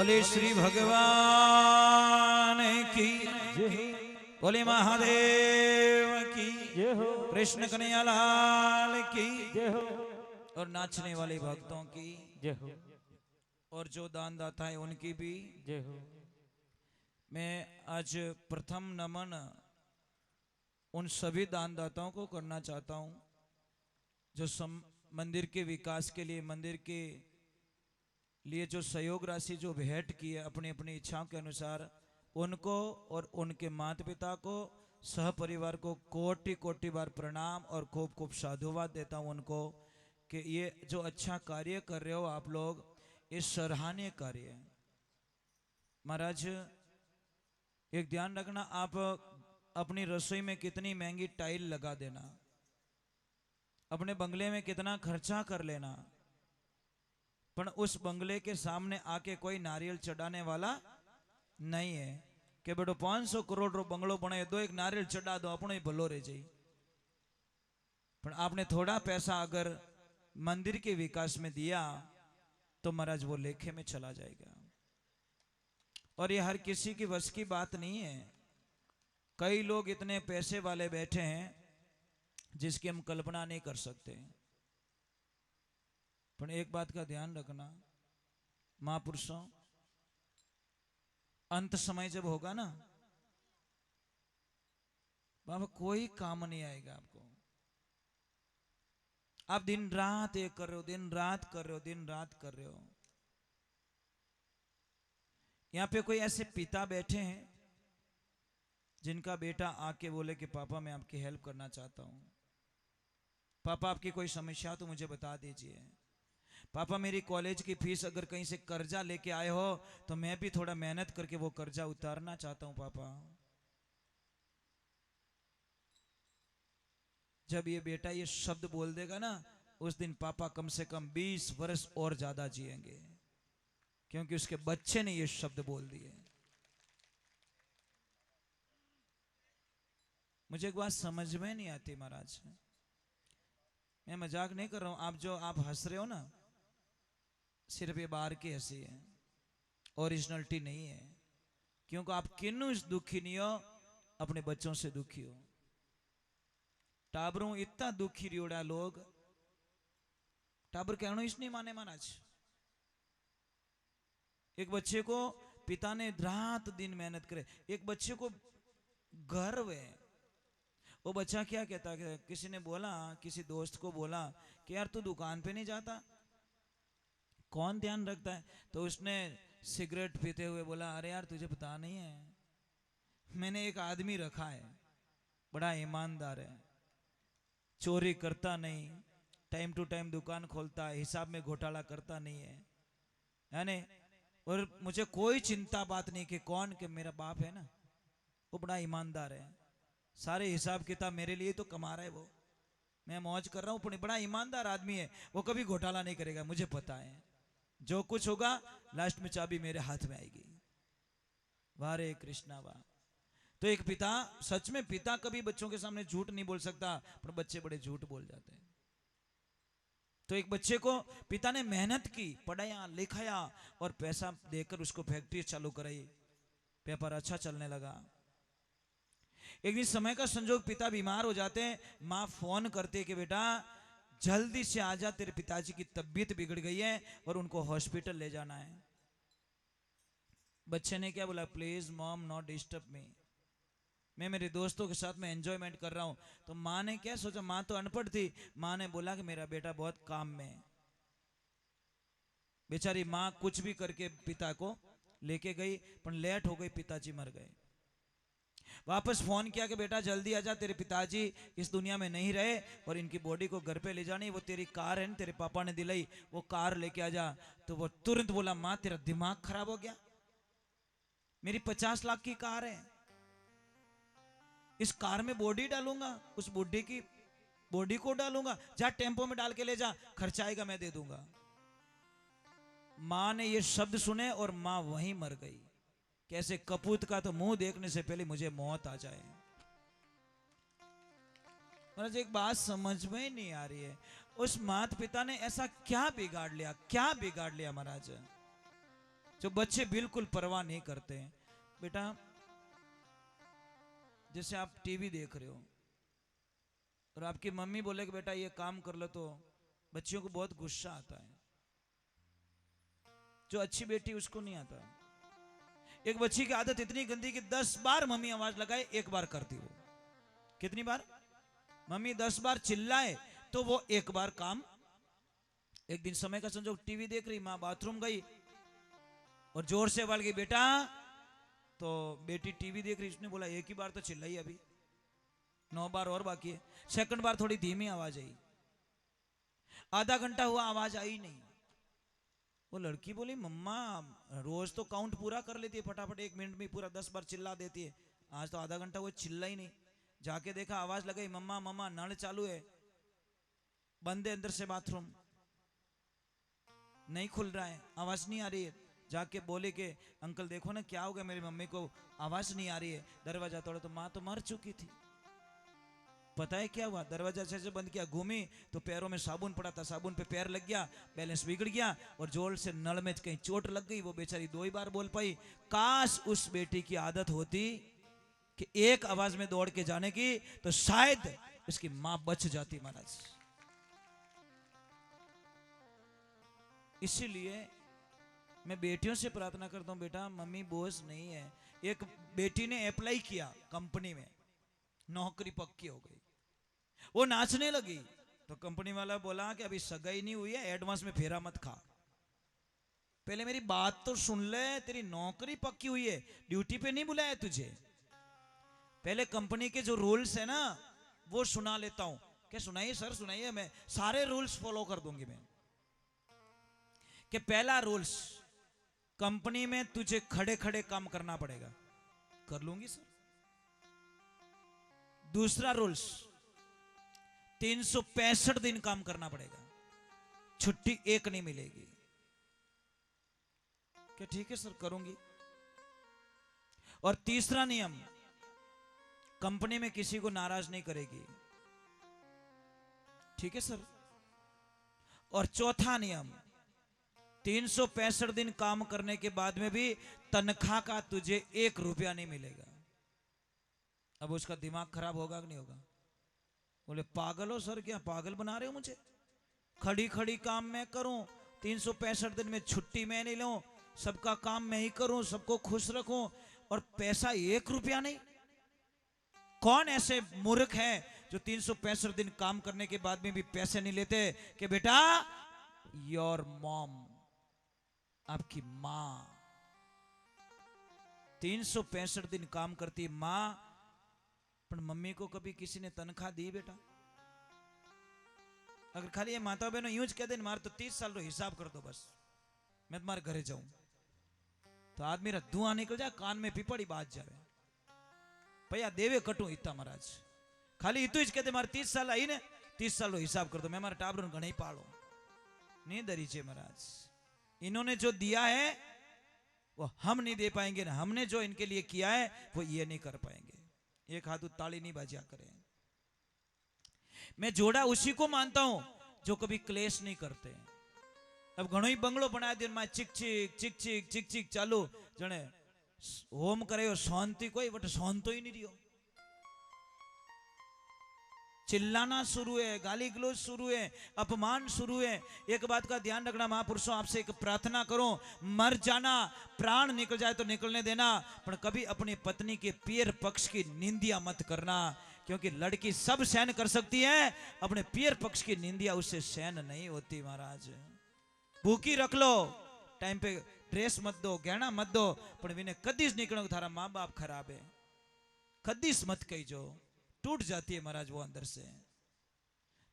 बोले श्री भगवान की, बोले महादेव की, कृष्ण कन्हैया लाल की, और नाचने वाले भक्तों की जय हो, और जो दान दाता है उनकी भी जय हो। मैं आज प्रथम नमन उन सभी दानदाताओं को करना चाहता हूं जो मंदिर के विकास के लिए, मंदिर के लिए जो सहयोग राशि जो भेंट की है अपनी अपनी इच्छाओं के अनुसार, उनको और उनके माता पिता को, सह परिवार को कोटि कोटि बार प्रणाम और खूब खूब साधुवाद देता हूं उनको कि ये जो अच्छा कार्य कर रहे हो आप लोग, ये सराहनीय कार्य है। महाराज एक ध्यान रखना, आप अपनी रसोई में कितनी महंगी टाइल लगा देना, अपने बंगले में कितना खर्चा कर लेना, पर उस बंगले के सामने आके कोई नारियल चढ़ाने वाला नहीं है कि बेटो 500 करोड़ रो बंगलो बनाए दो, एक नारियल चढ़ा दो, अपनो ही भलो रह जाए। पर आपने थोड़ा पैसा अगर मंदिर के विकास में दिया तो महाराज वो लेखे में चला जाएगा। और ये हर किसी की वश की बात नहीं है। कई लोग इतने पैसे वाले बैठे हैं जिसकी हम कल्पना नहीं कर सकते। पर एक बात का ध्यान रखना, महापुरुषों, अंत समय जब होगा ना बाबा, कोई काम नहीं आएगा आपको। आप दिन रात ये कर रहे हो, दिन रात कर रहे हो, दिन रात कर रहे हो। यहां पे कोई ऐसे पिता बैठे हैं जिनका बेटा आके बोले कि पापा मैं आपकी हेल्प करना चाहता हूं, पापा आपकी कोई समस्या तो मुझे बता दीजिए, पापा मेरी कॉलेज की फीस अगर कहीं से कर्जा लेके आए हो तो मैं भी थोड़ा मेहनत करके वो कर्जा उतारना चाहता हूं पापा। जब ये बेटा ये शब्द बोल देगा ना, उस दिन पापा कम से कम 20 वर्ष और ज्यादा जिएंगे, क्योंकि उसके बच्चे ने ये शब्द बोल दिए। मुझे एक बात समझ में नहीं आती महाराज, मैं मजाक नहीं कर रहा हूं, आप हंस रहे हो ना, सिर्फ ये बाहर की हंसी है, ओरिजिनलिटी नहीं है। क्योंकि आप किन्नू दुखी नहीं हो, अपने बच्चों से दुखी हो। टाबरों इतना दुखी रियोड़ा लोग, टाबर कहना इस नहीं माने महाराज। एक बच्चे को पिता ने रात दिन मेहनत करे, एक बच्चे को गर्व है। वो बच्चा क्या कहता है, किसी ने बोला, किसी दोस्त को बोला कि यार तू दुकान पे नहीं जाता, कौन ध्यान रखता है? तो उसने सिगरेट पीते हुए बोला, अरे यार तुझे पता नहीं है, मैंने एक आदमी रखा है, बड़ा ईमानदार है, चोरी करता नहीं, टाइम टू टाइम दुकान खोलता है, हिसाब में घोटाला करता नहीं है, यानी और मुझे कोई चिंता बात नहीं कि कौन, कि मेरा बाप है ना, वो बड़ा ईमानदार है, सारे हिसाब किताब मेरे लिए तो कमा रहा है वो, मैं मौज कर रहा हूँ, बड़ा ईमानदार आदमी है, वो कभी घोटाला नहीं करेगा, मुझे पता है, जो कुछ होगा लास्ट में चाबी मेरे हाथ में आएगी। वारे कृष्णा वाह। तो एक पिता, सच में पिता कभी बच्चों के सामने झूठ नहीं बोल सकता, पर बच्चे बड़े झूठ बोल जाते हैं। तो एक बच्चे को पिता ने मेहनत की, पढ़ाया लिखाया और पैसा देकर उसको फैक्ट्री चालू कराई, व्यापार अच्छा चलने लगा। एक दिन समय का संजोग पिता बीमार हो जाते हैं, माँ फोन करते कि बेटा जल्दी से आजा, तेरे पिताजी की तबीयत बिगड़ गई है और उनको हॉस्पिटल ले जाना है। बच्चे ने क्या बोला, please mom not disturb me, मैं मेरे दोस्तों के साथ में एंजॉयमेंट कर रहा हूं। तो माँ ने क्या सोचा, माँ तो अनपढ़ थी, माँ ने बोला कि मेरा बेटा बहुत काम में है। बेचारी माँ कुछ भी करके पिता को लेके गई, पर लेट हो गई, पिताजी मर गए। वापस फोन किया कि बेटा जल्दी आजा, तेरे पिताजी इस दुनिया में नहीं रहे और इनकी बॉडी को घर पे ले जानी, वो तेरी कार है, तेरे पापा ने दिलाई, वो कार लेके आजा। तो वो तुरंत बोला, माँ तेरा दिमाग खराब हो गया, मेरी 50 लाख की कार है, इस कार में बॉडी डालूंगा, उस बुढ़ी की बॉडी को डालूंगा, जा टेम्पो में डाल के ले जा, खर्चा आएगा मैं दे दूंगा। मां ने ये शब्द सुने और मां वहीं मर गई। कैसे कपूत का तो मुंह देखने से पहले मुझे मौत आ जाए। महाराज एक बात समझ में ही नहीं आ रही है, उस माता पिता ने ऐसा क्या बिगाड़ लिया, क्या बिगाड़ लिया महाराज? जो बच्चे बिल्कुल परवाह नहीं करते हैं। बेटा जैसे आप टीवी देख रहे हो और आपकी मम्मी बोले कि बेटा ये काम कर लो, तो बच्चियों को बहुत गुस्सा आता है। जो अच्छी बेटी उसको नहीं आता। एक बच्ची की आदत इतनी गंदी कि 10 बार मम्मी आवाज लगाए, एक बार करती वो। कितनी बार? मम्मी 10 बार चिल्लाए तो वो एक बार काम। एक दिन समय का संजोग टीवी देख रही, माँ बाथरूम गई और जोर से बोल गई बेटा, तो बेटी टीवी देख रही, उसने बोला एक ही बार तो चिल्लाई, अभी 9 बार और बाकी है। सेकंड बार थोड़ी धीमी आवाज आई, आधा घंटा हुआ आवाज आई नहीं। वो लड़की बोली मम्मा रोज तो काउंट पूरा कर लेती है, फटाफट 1 मिनट में पूरा 10 बार चिल्ला देती है, आज तो आधा घंटा वो चिल्ला ही नहीं। जाके देखा, आवाज लगाई, मम्मा मम्मा नल चालू है, बंद है अंदर से बाथरूम, नहीं खुल रहा है, आवाज नहीं आ रही है। जाके बोले कि अंकल देखो ना क्या हो गया, मेरी मम्मी को आवाज नहीं आ रही है। दरवाजा तोड़ा तो माँ तो मर चुकी थी। पता है क्या हुआ? दरवाजा से बंद किया, घूमी तो पैरों में साबुन पड़ा था, साबुन पे पैर लग गया, बैलेंस बिगड़ गया और जोर से नल में कहीं चोट लग गई। वो बेचारी 2 ही बार बोल पाई। काश उस बेटी की आदत होती कि एक आवाज में दौड़ के जाने की, तो शायद उसकी मां बच जाती महाराज। इसीलिए मैं बेटियों से प्रार्थना करता हूं, बेटा मम्मी बोझ नहीं है। एक बेटी ने अप्लाई किया कंपनी में, नौकरी पक्की हो गई, वो नाचने लगी तो कंपनी वाला बोला कि अभी सगाई नहीं हुई है, एडवांस में फेरा मत खा, पहले मेरी बात तो सुन ले, तेरी नौकरी पक्की हुई है, ड्यूटी पे नहीं बुलाया तुझे, पहले कंपनी के जो रूल्स है ना वो सुना लेता हूं। क्या सुनाइए सर? सुनाइए, मैं सारे रूल्स फॉलो कर दूंगी मैं। कि पहला रूल्स, कंपनी में तुझे खड़े खड़े काम करना पड़ेगा। कर लूंगी सर। दूसरा रूल्स, 365 दिन काम करना पड़ेगा, छुट्टी एक नहीं मिलेगी। क्या ठीक है सर, करूंगी। और तीसरा नियम, कंपनी में किसी को नाराज नहीं करेगी। ठीक है सर। और चौथा नियम, 365 दिन काम करने के बाद में भी तनख्वाह का तुझे 1 रुपया नहीं मिलेगा। अब उसका दिमाग खराब होगा कि नहीं होगा? बोले पागल हो सर, क्या पागल बना रहे हो मुझे? खड़ी खड़ी काम मैं करूं, 365 दिन में छुट्टी मैं नहीं लूं, सबका काम मैं ही करूं, सबको खुश रखूं, और पैसा 1 रुपया नहीं। कौन ऐसे मूर्ख हैं जो 365 दिन काम करने के बाद में भी पैसे नहीं लेते? कि बेटा योर मॉम, आपकी मां 365 दिन काम करती मां, पर मम्मी को कभी किसी ने तनख्वाह दी बेटा? अगर खाली ये माता बहनों यूं ज कह दे मारे तो 30 साल रो हिसाब कर दो, बस मैं तुम्हारे घरे जाऊं, तो आदमी रा धुआं निकल जाए, कान में पीपड़ी बाज जाए, भैया देवे कटू इतना महाराज। खाली इतु ज कहते मारे 30 साल आई ने, 30 साल रो हिसाब कर दो, मैं मारे टाबरों घणे ही पालो नहीं दरी चे महाराज। इन्होंने जो दिया है वो हम नहीं दे पाएंगे ना, हमने जो इनके लिए किया है वो ये नहीं कर पाएंगे। एक हाथ ताली नहीं बाजिया करें। मैं जोड़ा उसी को मानता हूं जो कभी क्लेश नहीं करते। अब घणो ही बंगलो बना दियो, मैं चिक चिक चिक चिक चिक चिक चालू, जने होम करे शांति कोई बट शांतो ही नहीं रियो, चिल्लाना शुरू है, गाली गलौज शुरू है, अपमान शुरू है। एक बात का ध्यान रखना महापुरुषों, आपसे एक प्रार्थना करो, मर जाना, प्राण निकल जाए तो निकलने देना, पर कभी अपनी पत्नी के पियर पक्ष की निंदिया मत करना, क्योंकि लड़की सब सहन कर सकती है, अपने पियर पक्ष की निंदिया उससे सहन नहीं होती महाराज। भूखी रख लो, टाइम पे ड्रेस मत दो, गहना मत दो, पर विने कदीस निकलो थारा माँ बाप खराब है, कदीस मत कही जो, टूट जाती है महाराज वो अंदर से।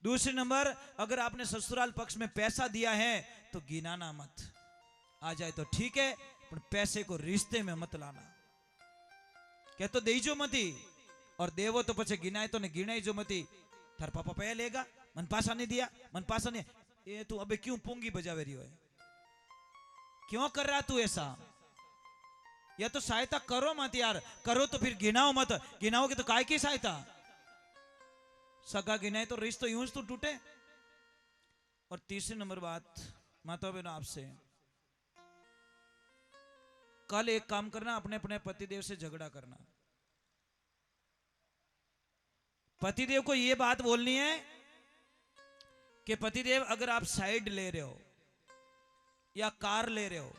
दूसरे नंबर, अगर आपने ससुराल पक्ष में पैसा दिया है तो गिनाना मत, आ जाए तो ठीक है, पर पैसे को रिश्ते में मत लाना। क्या तो देजो मती, और देवो तो पछे गिनाए तो ने गिनाई जो मती। थार पापा पे लेगा, मन पासा नहीं दिया, मन पासा नहीं, ये तू अबे क्यों पोंगी बजावे रही है, क्यों कर रहा तू ऐसा? या तो सहायता करो मत यार, करो तो फिर गिनाओ मत, गिनाओगे तो काय की सहायता? सगा गिनाए तो रिश्ता यूं तो टूटे। और तीसरी नंबर बात माता बहनों आपसे, कल एक काम करना, अपने अपने पतिदेव से झगड़ा करना। पतिदेव को यह बात बोलनी है कि पतिदेव, अगर आप साइड ले रहे हो या कार ले रहे हो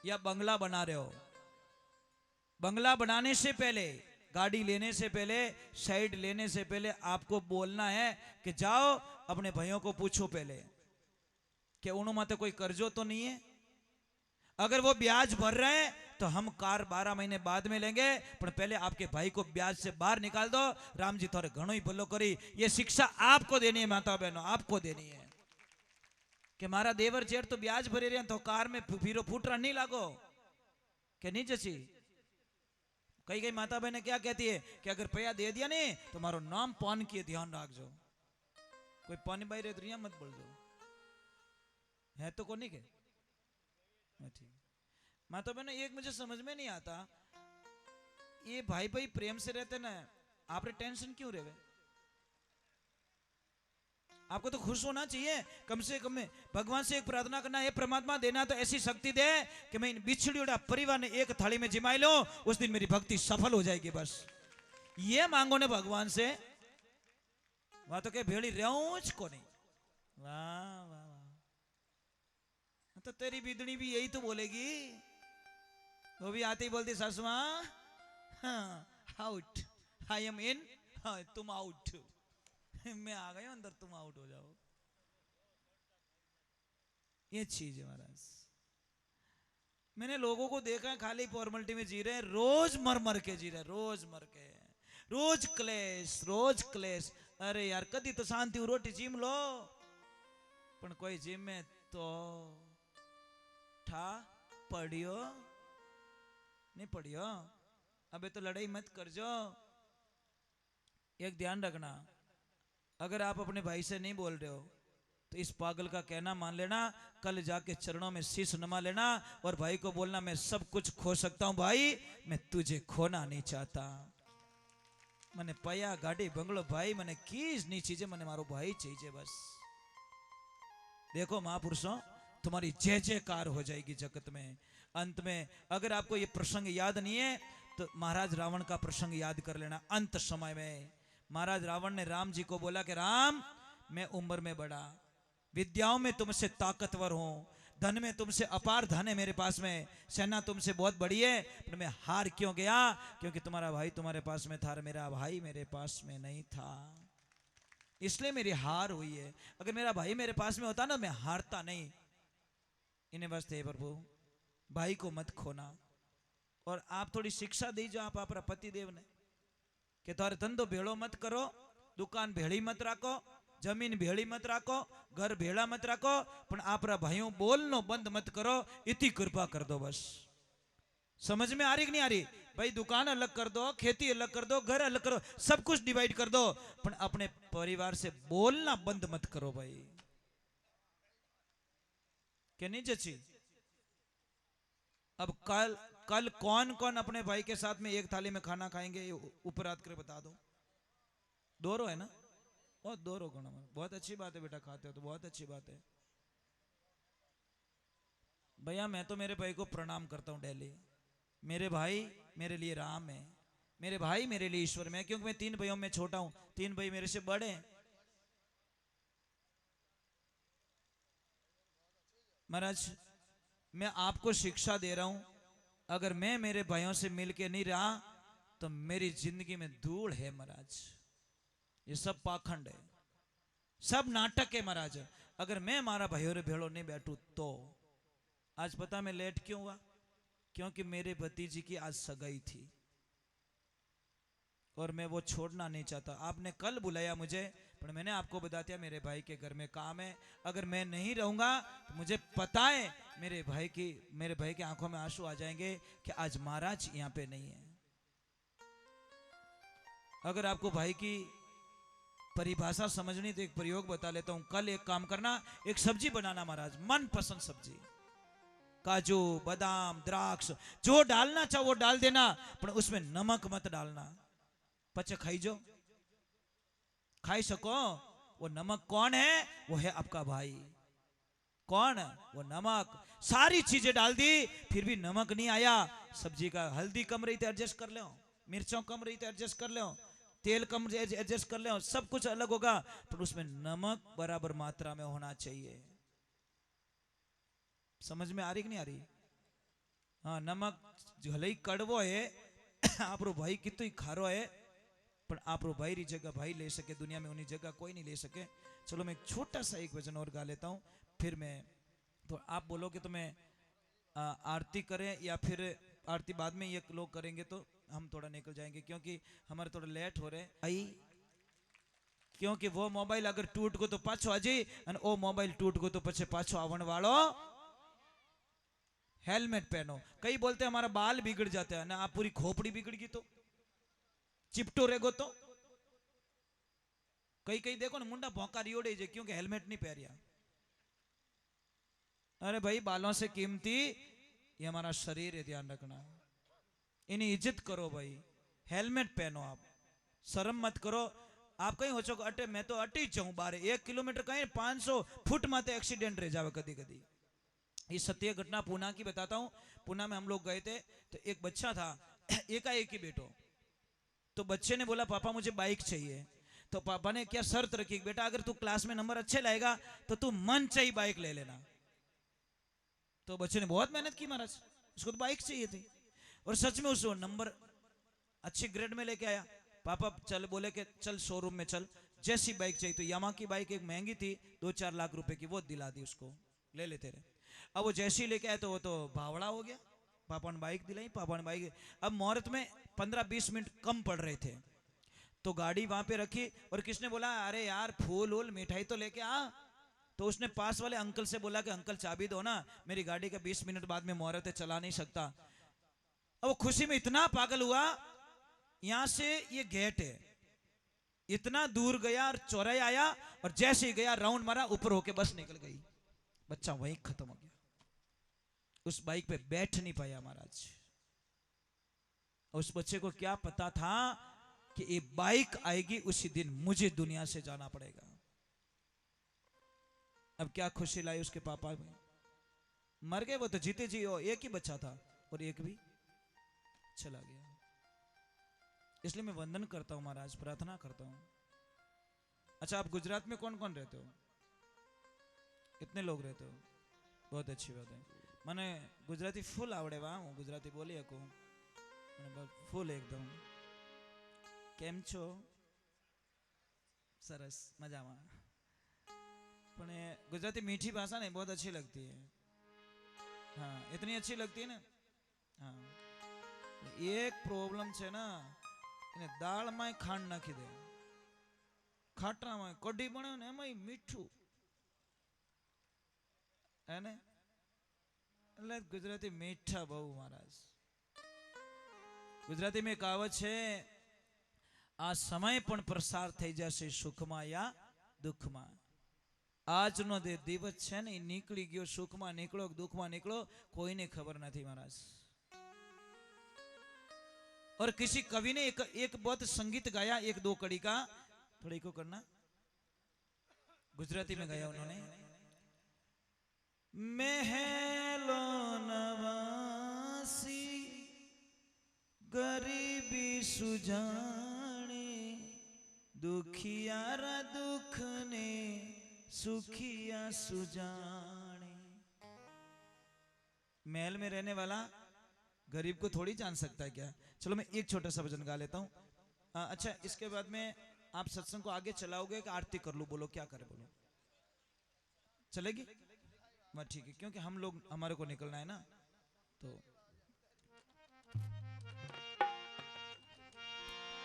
या बंगला बना रहे हो, बंगला बनाने से पहले, गाड़ी लेने से पहले, साइड लेने से पहले आपको बोलना है कि जाओ अपने भाइयों को पूछो पहले कि उन्होंने माते कोई कर्जो तो नहीं है। अगर वो ब्याज भर रहे हैं तो हम कार 12 महीने बाद में लेंगे, पर पहले आपके भाई को ब्याज से बाहर निकाल दो। राम जी थोड़े घणो ही भलो करी। ये शिक्षा आपको देनी है माता बहनों, आपको देनी है कि मारा देवर जेठ तो ब्याज भरे रहे तो कार में फिरो फूटरा नहीं लागो कि नहीं जची। कई कई माता बहने क्या कहती है कि अगर पैया दे दिया नहीं तो मारो नाम पान किए ध्यान रखो। कोई पानी बाई रहे तो रिया मत बोल दो, है तो कोनी के ठीक। माता बहनों एक मुझे समझ में नहीं आता, ये भाई भाई प्रेम से रहते ना, आपने टेंशन क्यों रहे? आपको तो खुश होना चाहिए कम से कम। भगवान से एक प्रार्थना करना है, परमात्मा देना तो ऐसी शक्ति दे कि मैं इन बिछड़ियों परिवार ने एक थाली में जिमाई लो, उस दिन मेरी भक्ति सफल हो जाएगी। बस ये मांगो ने भगवान से। वहां तो क्या भेड़ी रहूं को नहीं। वाह वाह वाह, तो तेरी बिदड़ी भी यही तो बोलेगी। वो भी आते ही बोलती सासू मां, आउट, आई एम इन, तुम आउट। मैं आ गया अंदर, तुम आउट हो जाओ। ये चीज है महाराज। मैंने लोगों को देखा है खाली फॉर्मेलिटी में जी रहे हैं, रोज मर मर के जी रहे, रोज मर के, रोज क्लेश, रोज क्लेश। अरे यार कदी तो शांति रोटी जिम लो, पण कोई जिम में तो ठा पढ़ियो नहीं पढ़ियो, अबे तो लड़ाई मत कर जो। एक ध्यान रखना, अगर आप अपने भाई से नहीं बोल रहे हो तो इस पागल का कहना मान लेना, कल जाके चरणों में शीश नमा लेना और भाई को बोलना मैं सब कुछ खो सकता हूं भाई, मैं तुझे खोना नहीं चाहता। मैंने पया गाड़ी बंगलो भाई मैंने कीज नहीं चीजें, मैंने मारो भाई चाहिए बस। देखो महापुरुषों, तुम्हारी जय जयकार हो जाएगी जगत में। अंत में अगर आपको ये प्रसंग याद नहीं है तो महाराज रावण का प्रसंग याद कर लेना। अंत समय में महाराज रावण ने राम जी को बोला कि राम, मैं उम्र में बड़ा, विद्याओं में तुमसे ताकतवर हूं, धन में तुमसे अपार धन है मेरे पास में, सेना तुमसे बहुत बड़ी है, पर मैं हार क्यों गया? क्योंकि तुम्हारा भाई तुम्हारे पास में था, मेरा भाई मेरे पास में नहीं था, इसलिए मेरी हार हुई है। अगर मेरा भाई मेरे पास में होता ना, मैं हारता नहीं। इन्हें वास्ते प्रभु भाई को मत खोना। और आप थोड़ी शिक्षा दीजिए आप अपना पति देव ने कि तारे धंधो भेड़ो मत करो, दुकान भेड़ी मत राखो, जमीन भेड़ी मत राखो, घर भेड़ा मत राखो, पण आपरा भाइयों बोलनो बंद मत करो, इतनी कृपा कर दो बस। समझ में आ रही कि नहीं आ रही? भाई दुकान अलग कर दो, खेती अलग कर दो, घर अलग करो, सब कुछ डिवाइड कर दो, पण अपने परिवार से बोलना बंद मत करो भाई। क्या नहीं जची? अब कल कौन कौन अपने भाई के साथ में एक थाली में खाना खाएंगे, ऊपर हाथ कर बता दो। दोरो है ना? बहुत दोरो गणा, बहुत अच्छी बात है बेटा, खाते हो तो बहुत अच्छी बात है। भैया मैं तो मेरे भाई को प्रणाम करता हूं डेली। मेरे भाई मेरे लिए राम है, मेरे भाई मेरे लिए ईश्वर में है, क्योंकि मैं 3 भाइयों में छोटा हूं, 3 भाई मेरे से बड़े हैं। महाराज मैं आपको शिक्षा दे रहा हूं, अगर मैं मेरे भाइयों से मिलके नहीं रहा तो मेरी जिंदगी में धूल है महाराज। ये सब पाखंड है, सब नाटक है महाराज। अगर मैं हमारा भाइयों रे भेड़ो नहीं बैठू तो आज पता मैं लेट क्यों हुआ? क्योंकि मेरे भतीजी की आज सगाई थी और मैं वो छोड़ना नहीं चाहता। आपने कल बुलाया मुझे, पर मैंने आपको बता दिया मेरे भाई के घर में काम है। अगर मैं नहीं रहूंगा तो मुझे पता है मेरे भाई की आंखों में आंसू आ जाएंगे कि आज महाराज यहां पे नहीं है। अगर आपको भाई की परिभाषा समझनी तो एक प्रयोग बता लेता हूं। कल एक काम करना, एक सब्जी बनाना महाराज, मनपसंद सब्जी, काजू बादाम द्राक्ष जो डालना चाहो वो डाल देना, पर उसमें नमक मत डालना। पचे खाई जो, खाई सको। वो नमक कौन है? वो है आपका भाई। कौन? वो नमक। सारी चीजें डाल दी, फिर भी नमक नहीं आया। सब्जी का हल्दी कम रही तो एडजस्ट कर लो, मिर्चों कम रही तो एडजस्ट कर लो, तेल कम एडजस्ट कर लो, सब कुछ अलग होगा, पर उसमें नमक बराबर मात्रा में होना चाहिए। समझ में आ रही कि नहीं आ रही? हाँ, नमक भले ही कड़वो है, आपरो भाई कितो ही खारो है, पर आपरो भाई री जगह भाई ले सके दुनिया में, उन्हीं जगह कोई नहीं ले सके। चलो मैं एक छोटा सा एक वचन और गा लेता हूँ, फिर मैं तो आप बोलोगे तो मैं आरती करें या फिर आरती बाद में ये लोग करेंगे तो हम थोड़ा निकल जाएंगे, क्योंकि हमारे थोड़ा लेट हो रहे आई, क्योंकि वो मोबाइल अगर टूट गो तो पाछो आजी, और वो मोबाइल टूट गो तो पछे पाछो आवन वालो हेलमेट पहनो। कई बोलते हमारा बाल बिगड़ जाता है ना, आप पूरी खोपड़ी बिगड़ गई तो चिपटो रहेगो तो, कई कई देखो ना मुंडा भौंका रियोड़े जे, क्योंकि हेलमेट नहीं पहनिया। अरे भाई, बालों से कीमती ये हमारा शरीर है, ध्यान रखना, इन्हें इज्जत करो भाई, हेलमेट पहनो, आप शर्म मत करो। आप कहीं हो चुको अटे, मैं तो अटी जाऊं बारे 1 किलोमीटर कहीं 500 फुट माते एक्सीडेंट रह जावे कदी कदी। ये सत्य घटना पूना की बताता हूँ। पूना में हम लोग गए थे, तो एक बच्चा था, एकाएक ही बेटो, तो बच्चे ने बोला पापा मुझे बाइक चाहिए। तो पापा ने क्या शर्त रखी, बेटा अगर तू क्लास में नंबर अच्छे लाएगा तो तू मन चाहिए बाइक ले लेना। तो बच्चे ने बहुत मेहनत की महाराज, उसको तो बाइक चाहिए थी, और सच में उसको नंबर अच्छे ग्रेड में लेके आया। पापा चल बोले कि चल शोरूम में चल, जैसी बाइक चाहिए, तो यामा की बाइक एक महंगी थी 2-4 लाख रुपए की, वो दिला दी उसको, ले लेते रहे। अब वो जैसी लेके आए तो वो तो भावड़ा हो गया, पापा ने बाइक दिलाई, पापा ने बाइक। अब मुहूर्त में 15-20 मिनट कम पड़ रहे थे, तो गाड़ी वहां पे रखी, और किसने बोला अरे यार फूल वूल मिठाई तो लेके आ। तो उसने पास वाले अंकल से बोला कि अंकल चाबी दो ना, मेरी गाड़ी का 20 मिनट बाद में मुहूर्त है, चला नहीं सकता। अब वो खुशी में इतना पागल हुआ, यहां से ये गेट है, इतना दूर गया और चौराहे आया, और जैसे ही गया राउंड मारा, ऊपर होके बस निकल गई, बच्चा वहीं खत्म हो गया। उस बाइक पे बैठ नहीं पाया महाराज। उस बच्चे को क्या पता था कि ये बाइक आएगी उसी दिन मुझे दुनिया से जाना पड़ेगा। अब क्या खुशी लाई उसके पापा में, मर गए वो तो, जीते जी हो, एक ही बच्चा था और एक भी चला गया। इसलिए मैं वंदन करता हूं महाराज, प्रार्थना करता हूं। अच्छा, आप गुजरात में कौन कौन रहते हो? कितने लोग रहते हो? बहुत अच्छी बात है। मैंने गुजराती फुल आवड़े, वहां हूँ गुजराती बोली हूँ फुल एकदम। केम छो? सरस, मजा में। पण गुजराती मीठी भाषा नहीं बहुत अच्छी लगती है। हाँ, इतनी अच्छी लगती है ना। हाँ, एक प्रॉब्लम है ना, दाल में खांड नाखी दे, खाटा में कढ़ी बने ने एम मीठू है ने, એટલે गुजराती मीठा बहु महाराज। गुजराती में कहावत है, आ समय पण प्रसार थई जशे सुखमा या दुखमा। आज नो दे दिवस है ने निकली गयो, सुखमा निकलो दुखमा निकलो, कोई ने खबर नहीं महाराज। और किसी कवि ने एक बहुत संगीत गाया, 1-2 कड़ी का, थोड़ा इको करना, गुजराती में गाया उन्होंने। महलो नवासी गरीबी सुजाने, दुखियारा दुख ने सुखिया सुजाने। महल में रहने वाला गरीब को थोड़ी जान सकता है क्या? चलो मैं एक छोटा सा भजन गा लेता हूँ। अच्छा, इसके बाद में आप सत्संग को आगे चलाओगे कि आरती कर लूं? बोलो क्या करे, बोलो चलेगी? मैं ठीक है, क्योंकि हम लोग हमारे को निकलना है ना। तो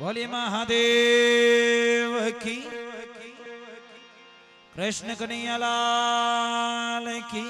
बोलिए महादेव की, कृष्ण कन्हैया लाल की।